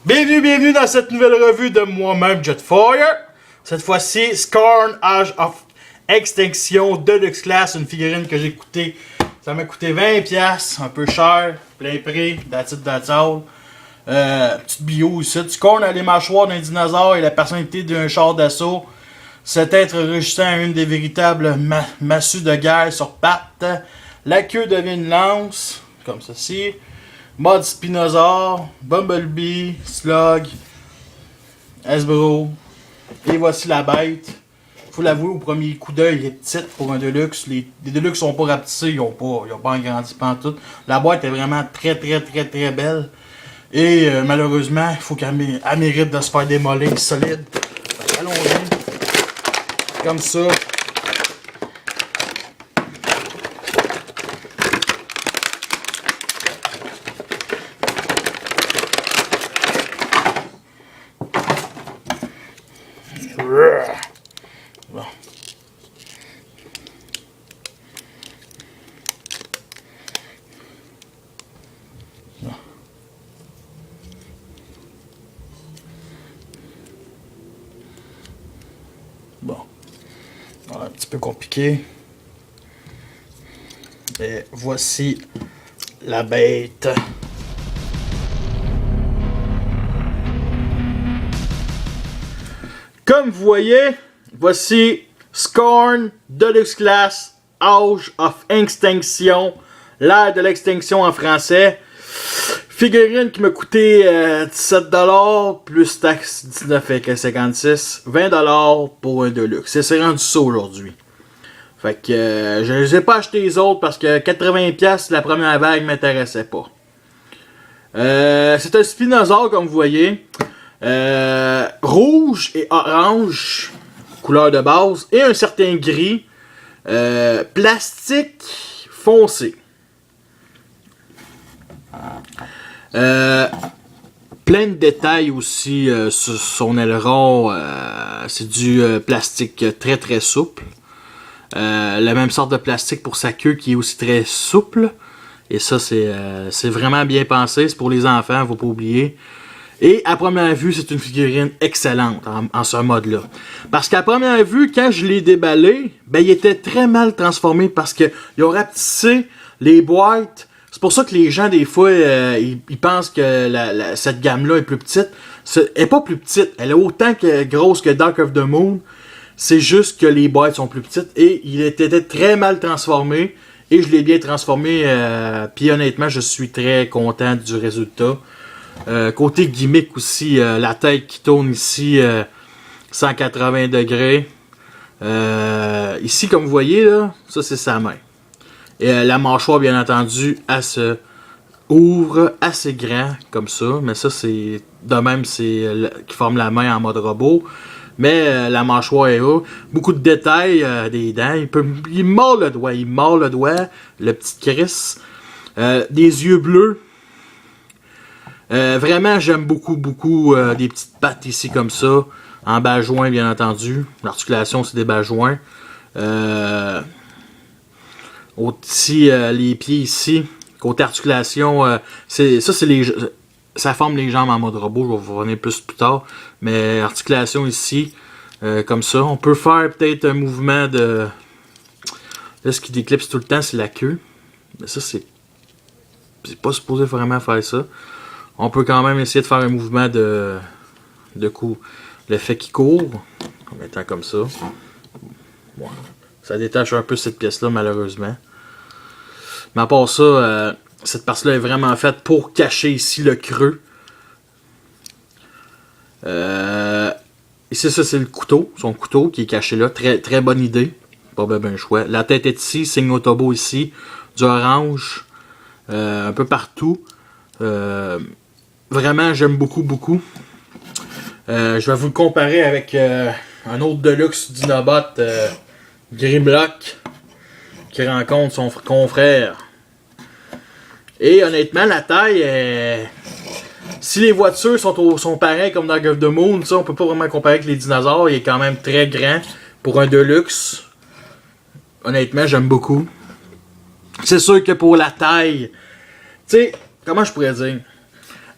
Bienvenue dans cette nouvelle revue de moi-même, Jetfire. Cette fois-ci, Scorn Age of Extinction Deluxe Class, une figurine que j'ai coûté. Ça m'a coûté 20$, un peu cher, plein prix, that's it, that's all. Petite bio ici. Scorn a les mâchoires d'un dinosaure et la personnalité d'un char d'assaut. Cet être résistant à une des véritables massues de guerre sur pattes. La queue devient une lance, comme ceci. Mode Spinosaur, Bumblebee, Slug, Hasbro. Et voici la bête. Faut l'avouer, au premier coup d'œil, elle est petite pour un Deluxe. Les Deluxe sont pas rapetissés, ils ont pas agrandi pantoute. La boîte est vraiment très belle. Et malheureusement, il faut qu'elle mérite de se faire démolir solide. Allons-y. Comme ça. Bon. Bon. Un petit peu compliqué. Et voici la bête. Comme vous voyez, voici Scorn Deluxe Class Age of Extinction, l'ère de l'extinction en français. Figurine qui m'a coûté 17$ plus taxe 19,56$, 20$ pour un Deluxe. C'est rendu ça aujourd'hui. Fait que je les ai pas acheté les autres parce que 80$ la première vague m'intéressait pas. C'est un Spinosaur comme vous voyez. Rouge et orange, couleur de base, et un certain gris, plastique foncé. Plein de détails aussi sur son aileron, c'est du plastique très souple. La même sorte de plastique pour sa queue qui est aussi très souple. Et ça, c'est vraiment bien pensé, c'est pour les enfants, faut pas oublier. Et à première vue, c'est une figurine excellente en ce mode-là. Parce qu'à première vue, quand je l'ai déballé, ben il était très mal transformé parce qu'ils ont rapetissé les boîtes. C'est pour ça que les gens, des fois, ils pensent que cette gamme-là est plus petite. Elle n'est pas plus petite. Elle est autant grosse que Dark of the Moon. C'est juste que les boîtes sont plus petites. Et il était très mal transformé. Et je l'ai bien transformé. Puis honnêtement, je suis très content du résultat. Côté gimmick aussi, la tête qui tourne ici 180 degrés. Ici, comme vous voyez, là, ça c'est sa main. Et la mâchoire, bien entendu, elle se ouvre assez grand, comme ça. Mais ça, c'est de même, c'est qui forme la main en mode robot. Mais la mâchoire est haut. Beaucoup de détails, des dents. Il mord le doigt, le petit Chris. Des yeux bleus. Vraiment, j'aime beaucoup des petites pattes ici comme ça, en bas joint bien entendu. L'articulation c'est des bas joints. Aussi les pieds ici, côté articulation, ça forme les jambes en mode robot. Je vais vous revenir plus tard, mais articulation ici, comme ça. On peut faire peut-être un mouvement de. Là, ce qui déclipse tout le temps, c'est la queue. Mais ça, c'est pas supposé vraiment faire ça. On peut quand même essayer de faire un mouvement de coup. Le fait qu'il court, en mettant comme ça. Bon, ça détache un peu cette pièce-là, malheureusement. Mais à part ça, cette partie-là est vraiment faite pour cacher ici le creux. Ici, ça, c'est le couteau. Son couteau qui est caché là. Très bonne idée. Pas ben choix. La tête est ici. Signe Autobo ici. Du orange. Un peu partout. Vraiment, j'aime beaucoup. Je vais vous le comparer avec un autre Deluxe Dinobot, Grimlock, qui rencontre son confrère. Et honnêtement, la taille, si les voitures sont pareilles comme dans Dark of the Moon, ça, on peut pas vraiment comparer avec les dinosaures. Il est quand même très grand pour un Deluxe. Honnêtement, j'aime beaucoup. C'est sûr que pour la taille, tu sais, comment je pourrais dire?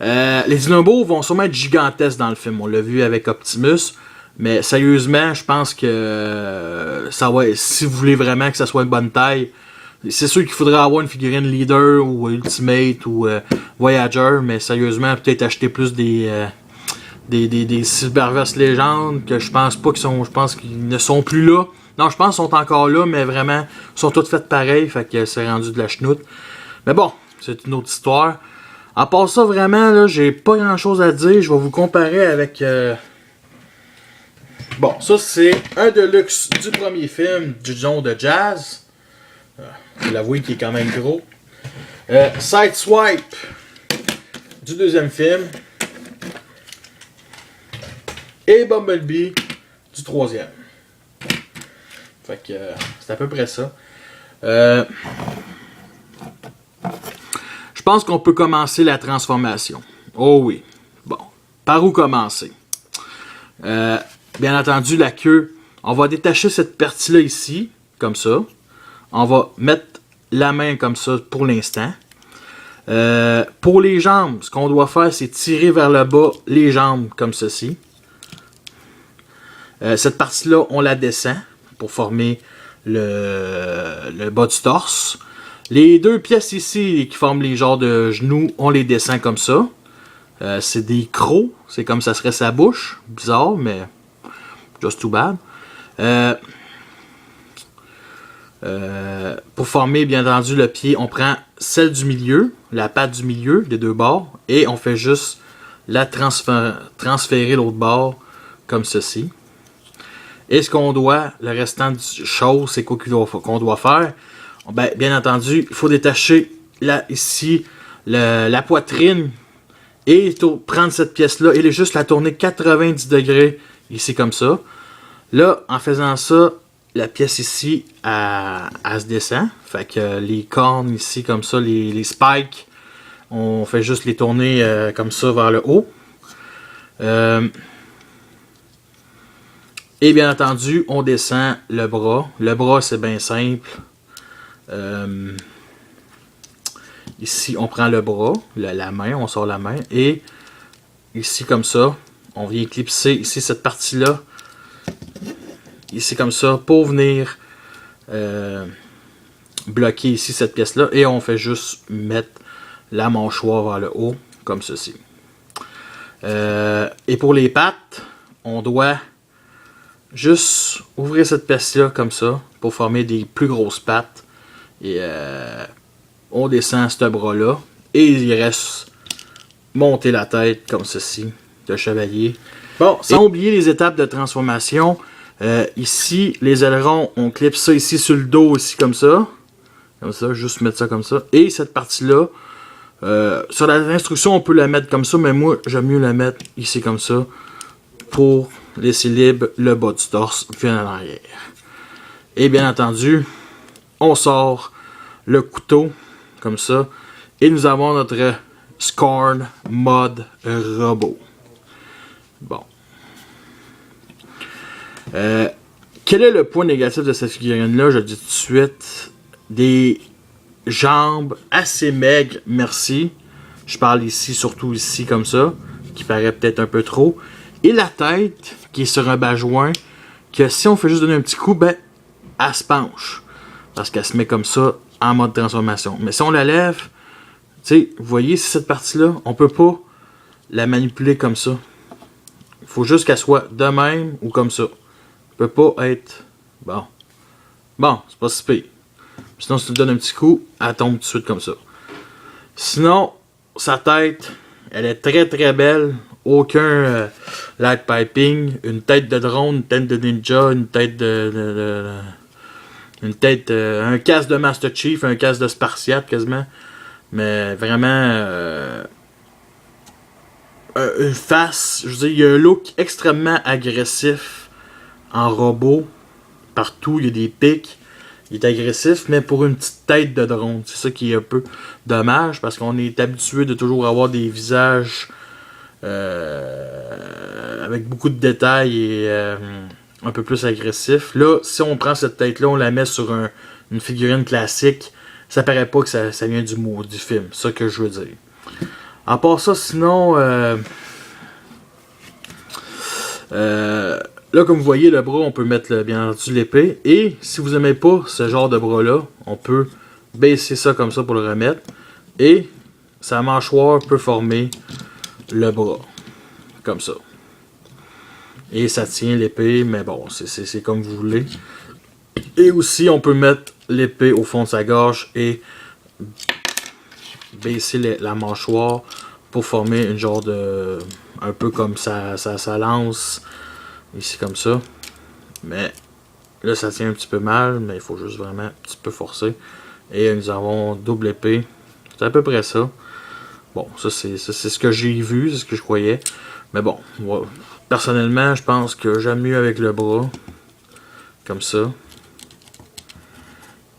Les dinosaures vont sûrement être gigantesques dans le film. On l'a vu avec Optimus. Mais sérieusement, je pense que ça va. Si vous voulez vraiment que ça soit une bonne taille, c'est sûr qu'il faudrait avoir une figurine Leader ou Ultimate ou Voyager. Mais sérieusement, peut-être acheter plus des Cyberverse Légendes que je pense pas qu'ils sont. Je pense qu'ils ne sont plus là. Non, je pense qu'ils sont encore là, mais vraiment, ils sont toutes faites pareil. Fait que c'est rendu de la chenoute. Mais bon, c'est une autre histoire. À part ça, vraiment, là, j'ai pas grand chose à dire. Je vais vous comparer avec. Bon, ça c'est un deluxe du premier film du genre de jazz. Faut l'avouer qu'il est quand même gros. Sideswipe du deuxième film. Et Bumblebee du troisième. Fait que c'est à peu près ça. Je pense qu'on peut commencer la transformation. Oh oui. Bon. Par où commencer? Bien entendu, la queue. On va détacher cette partie-là ici, comme ça. On va mettre la main comme ça pour l'instant. Pour les jambes, ce qu'on doit faire, c'est tirer vers le bas les jambes comme ceci. Cette partie-là, on la descend pour former le bas du torse. Les deux pièces ici qui forment les genres de genoux, on les descend comme ça. C'est des crocs, c'est comme ça serait sa bouche. Bizarre, mais just too bad. Pour former, bien entendu, le pied, on prend celle du milieu, la patte du milieu, des deux bords, et on fait juste la transférer l'autre bord, comme ceci. Et ce qu'on doit, le restant de choses, c'est quoi qu'on doit faire? Ben, bien entendu, il faut détacher ici la poitrine et prendre cette pièce-là et juste la tourner 90 degrés ici comme ça. Là, en faisant ça, la pièce ici, elle se descend. Fait que les cornes ici comme ça, les spikes, on fait juste les tourner comme ça vers le haut. Et bien entendu, on descend le bras. Le bras, c'est bien simple. Ici, on prend le bras, la main, on sort la main. Et ici, comme ça, on vient clipser ici cette partie-là. Ici, comme ça, pour venir bloquer ici cette pièce-là. Et on fait juste mettre la mâchoire vers le haut, comme ceci. Et pour les pattes, on doit juste ouvrir cette pièce-là comme ça pour former des plus grosses pattes. Et on descend ce bras-là. Et il reste monter la tête comme ceci, de chevalier. Bon, sans oublier les étapes de transformation. Ici, les ailerons, on clip ça ici sur le dos, ici comme ça. Comme ça, juste mettre ça comme ça. Et cette partie-là, sur l'instruction, on peut la mettre comme ça, mais moi, j'aime mieux la mettre ici comme ça pour laisser libre le bas du torse vient en arrière. Et bien entendu, on sort le couteau comme ça. Et nous avons notre Scorn mode robot. Bon. Quel est le point négatif de cette figurine-là? Je le dis tout de suite. Des jambes assez maigres, merci. Je parle ici, surtout ici, comme ça, qui paraît peut-être un peu trop. Et la tête, qui est sur un bas-joint, que si on fait juste donner un petit coup, ben, elle se penche. Parce qu'elle se met comme ça, en mode transformation. Mais si on la lève, tu sais, vous voyez, cette partie-là, on peut pas la manipuler comme ça. Il faut juste qu'elle soit de même ou comme ça. Elle peut pas être... Bon. Bon, c'est pas si pire. Sinon, si tu lui donnes un petit coup, elle tombe tout de suite comme ça. Sinon, sa tête, elle est très très belle. Aucun light piping. Une tête de drone, une tête de ninja, une tête un casque de Master Chief, un casque de Spartiate quasiment. Mais vraiment... une face, je veux dire, il y a un look extrêmement agressif en robot. Partout, il y a des pics. Il est agressif, mais pour une petite tête de drone. C'est ça qui est un peu dommage, parce qu'on est habitué de toujours avoir des visages avec beaucoup de détails et un peu plus agressifs. Là, si on prend cette tête-là, on la met sur une figurine classique, ça paraît pas que ça vient du film. C'est ça que je veux dire. À part ça, sinon, là, comme vous voyez, le bras, on peut mettre bien entendu l'épée. Et si vous n'aimez pas ce genre de bras-là, on peut baisser ça comme ça pour le remettre. Et sa mâchoire peut former le bras. Comme ça. Et ça tient l'épée, mais bon, c'est comme vous voulez. Et aussi, on peut mettre l'épée au fond de sa gorge et baisser la mâchoire pour former une genre de... un peu comme sa lance. Ici, comme ça. Mais là, ça tient un petit peu mal, mais il faut juste vraiment un petit peu forcer. Et nous avons double épée. C'est à peu près ça. Bon, ça c'est ce que j'ai vu, c'est ce que je croyais. Mais bon, moi, personnellement, je pense que j'aime mieux avec le bras. Comme ça.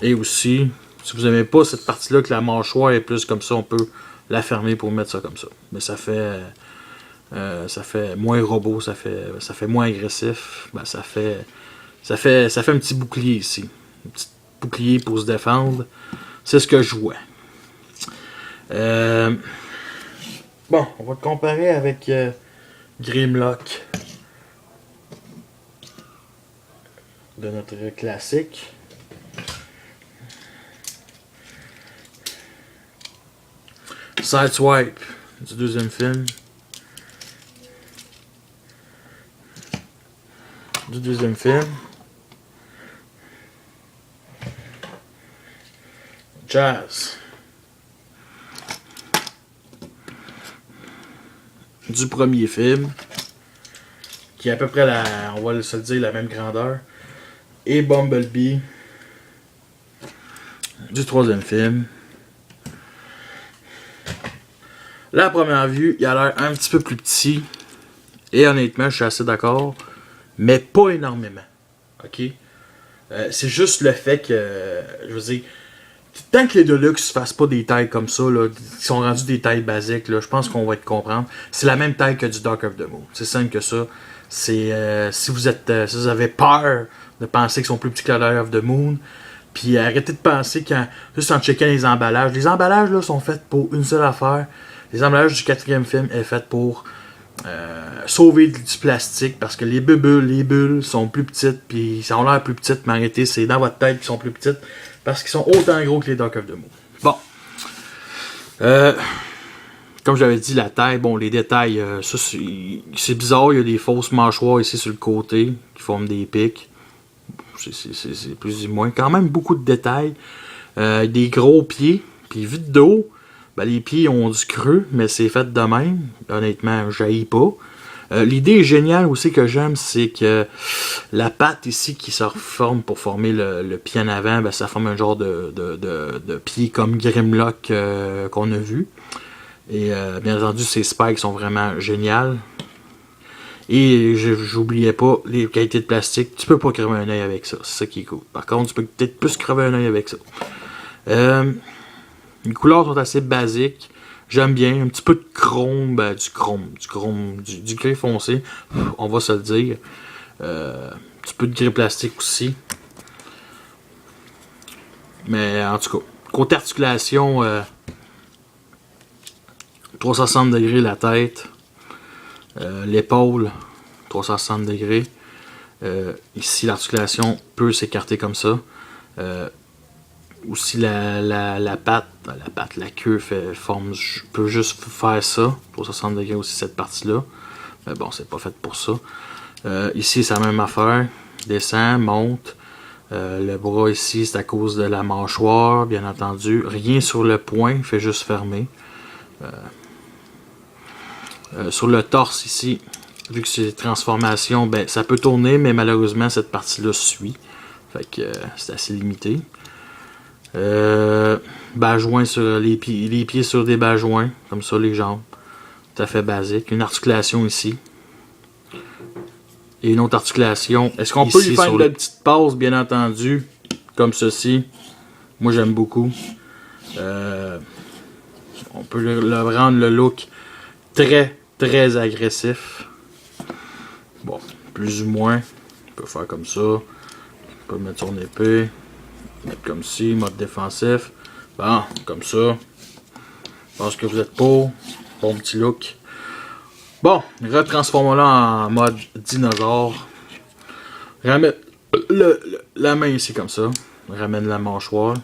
Et aussi, si vous n'aimez pas cette partie-là, que la mâchoire est plus comme ça, on peut la fermer pour mettre ça comme ça. Mais ça fait moins robot, ça fait moins agressif. Ben, ça fait un petit bouclier ici. Un petit bouclier pour se défendre. C'est ce que je vois. Bon, on va comparer avec Grimlock de notre classique. Sideswipe du deuxième film. Jazz. Du premier film. Qui est à peu près on va se le dire, la même grandeur. Et Bumblebee. Du troisième film. Là, à première vue, il a l'air un petit peu plus petit. Et honnêtement, je suis assez d'accord. Mais pas énormément. Ok? C'est juste le fait que, je veux dire, tant que les Deluxe ne fassent pas des tailles comme ça, là, qui sont rendus des tailles basiques, là, je pense qu'on va être comprendre. C'est la même taille que du Dark of the Moon. C'est simple que ça. C'est si vous avez peur de penser qu'ils sont plus petits que le Dark of the Moon, puis arrêtez de penser juste en checkant les emballages. Les emballages là, sont faits pour une seule affaire. Les emballages du quatrième film est fait pour sauver du plastique parce que les bulles sont plus petites, puis ça ont l'air plus petites, mais arrêtez, c'est dans votre tête qu'ils sont plus petites parce qu'ils sont autant gros que les Dark of the Moon. Bon. Comme j'avais dit, la taille, bon, les détails, ça c'est bizarre, il y a des fausses mâchoires ici sur le côté qui forment des pics. C'est plus ou moins. Quand même beaucoup de détails. Des gros pieds, puis vu de dos, ben, les pieds ont du creux, mais c'est fait de même. Honnêtement, je n'haïs pas. L'idée est géniale aussi que j'aime, c'est que la patte ici qui se reforme pour former le pied en avant, ben, ça forme un genre de pied comme Grimlock qu'on a vu. Et bien entendu, ces spikes sont vraiment géniales. Et j'oubliais pas les qualités de plastique. Tu peux pas crever un œil avec ça. C'est ça qui est cool. Par contre, tu peux peut-être plus crever un œil avec ça. Les couleurs sont assez basiques. J'aime bien. Un petit peu de chrome. Ben, du gris foncé. On va se le dire. Un petit peu de gris plastique aussi. Mais en tout cas, côté articulation, 360 degrés la tête. L'épaule, 360 degrés. Ici, l'articulation peut s'écarter comme ça. Aussi, la patte, la queue peut juste faire ça. 360 degrés aussi, cette partie-là. Mais bon, c'est pas fait pour ça. Ici, c'est la même affaire. Descend, monte. Le bras ici, c'est à cause de la mâchoire, bien entendu. Rien sur le poing, fait juste fermer. Sur le torse ici, vu que c'est transformation, ben ça peut tourner, mais malheureusement cette partie-là suit. Fait que c'est assez limité. Bajoint sur les pieds sur des bajoints, comme ça les jambes. Tout à fait basique. Une articulation ici. Et une autre articulation. Est-ce qu'on peut lui faire une petite passe, bien entendu, comme ceci? Moi j'aime beaucoup. On peut le rendre le look très agressif. Bon, plus ou moins. On peut faire comme ça. On peut mettre son épée. Mettre comme ci, mode défensif. Bon, comme ça. Je pense que vous êtes pour. Bon petit look. Bon, retransformons-la en mode dinosaure. Ramène la main ici comme ça. Ramène la mâchoire.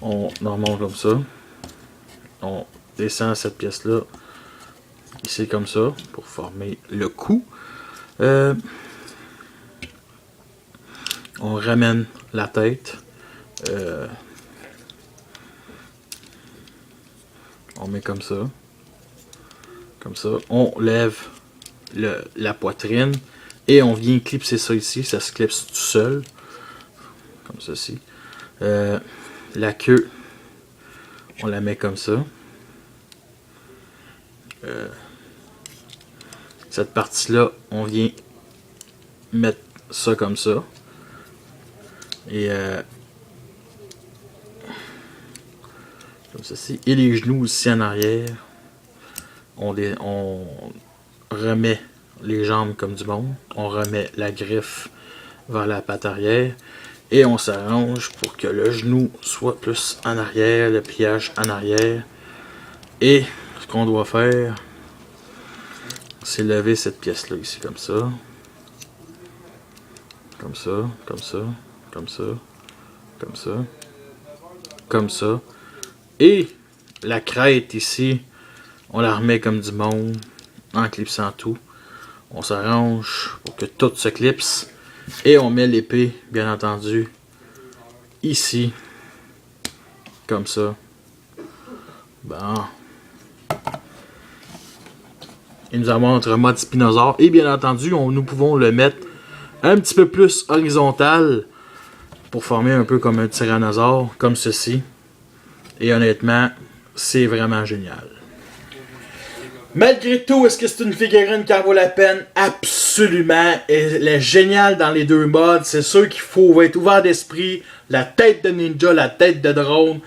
On en remonte comme ça. On descend cette pièce-là. Ici comme ça. Pour former le cou. On ramène la tête. On met comme ça. Comme ça. On lève la poitrine. Et on vient clipser ça ici. Ça se clipse tout seul. Comme ceci. La queue. On la met comme ça. Cette partie-là, on vient mettre ça comme ça. Et comme ceci. Et les genoux aussi en arrière. On remet les jambes comme du monde. On remet la griffe vers la patte arrière. Et on s'arrange pour que le genou soit plus en arrière, le pliage en arrière. Et ce qu'on doit faire, c'est lever cette pièce-là ici, comme ça. Comme ça, comme ça, comme ça, comme ça, comme ça. Et la crête ici, on la remet comme du monde, en clipsant tout. On s'arrange pour que tout se clipse. Et on met l'épée, bien entendu, ici, comme ça. Bon. Et nous avons notre mode spinosaure. Et bien entendu, nous pouvons le mettre un petit peu plus horizontal pour former un peu comme un tyrannosaure, comme ceci. Et honnêtement, c'est vraiment génial. Malgré tout, est-ce que c'est une figurine qui en vaut la peine? Absolument. Elle est géniale dans les deux modes. C'est sûr qu'il faut être ouvert d'esprit. La tête de ninja, la tête de drone.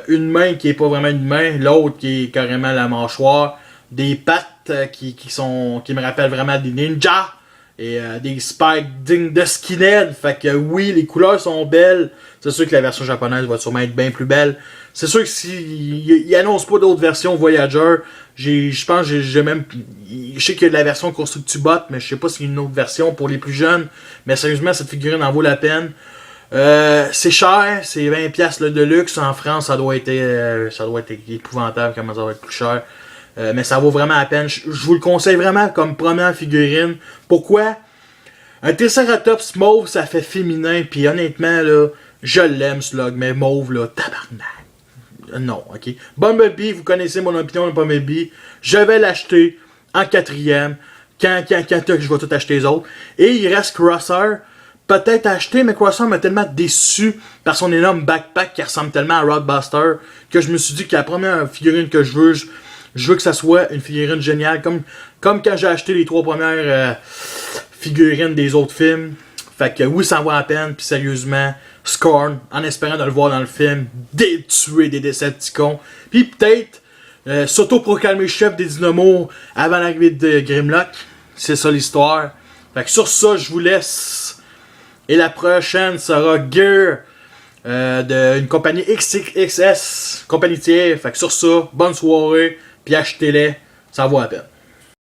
Une main qui est pas vraiment une main. L'autre qui est carrément la mâchoire. Des pattes qui me rappellent vraiment des ninjas. Et des spikes dignes de skinhead. Fait que oui, les couleurs sont belles. C'est sûr que la version japonaise va sûrement être bien plus belle. C'est sûr que s'il annonce pas d'autres versions Voyager, je pense que j'ai même... Je sais qu'il y a de la version Constructibot, mais je sais pas s'il y a une autre version pour les plus jeunes. Mais sérieusement, cette figurine en vaut la peine. C'est cher, c'est 20$ de luxe. En France, ça doit être épouvantable comment ça va être plus cher. Mais ça vaut vraiment la peine. Je vous le conseille vraiment comme première figurine. Pourquoi? Un Triceratops mauve, ça fait féminin. Puis honnêtement, là, je l'aime, Slug. Mais mauve, là, tabarnak. Non, ok. Bumblebee, vous connaissez mon opinion de Bumblebee. Je vais l'acheter en 4e. Quand je vais tout acheter les autres. Et il reste Crosser. Peut-être acheter, mais Crosser m'a tellement déçu par son énorme backpack qui ressemble tellement à Roadbuster que je me suis dit que la première figurine que je veux que ça soit une figurine géniale. Comme quand j'ai acheté les 3 premières figurines des autres films. Fait que oui, ça en vaut la peine. Puis sérieusement, Scorn, en espérant de le voir dans le film, tuer des Decepticons. Puis peut-être s'auto-proclamer chef des Dynamos avant l'arrivée de Grimlock. C'est ça l'histoire. Fait que sur ça, je vous laisse. Et la prochaine sera Gear d'une compagnie XXS, compagnie tiers. Fait que sur ça, bonne soirée. Puis achetez-les, ça vaut la peine.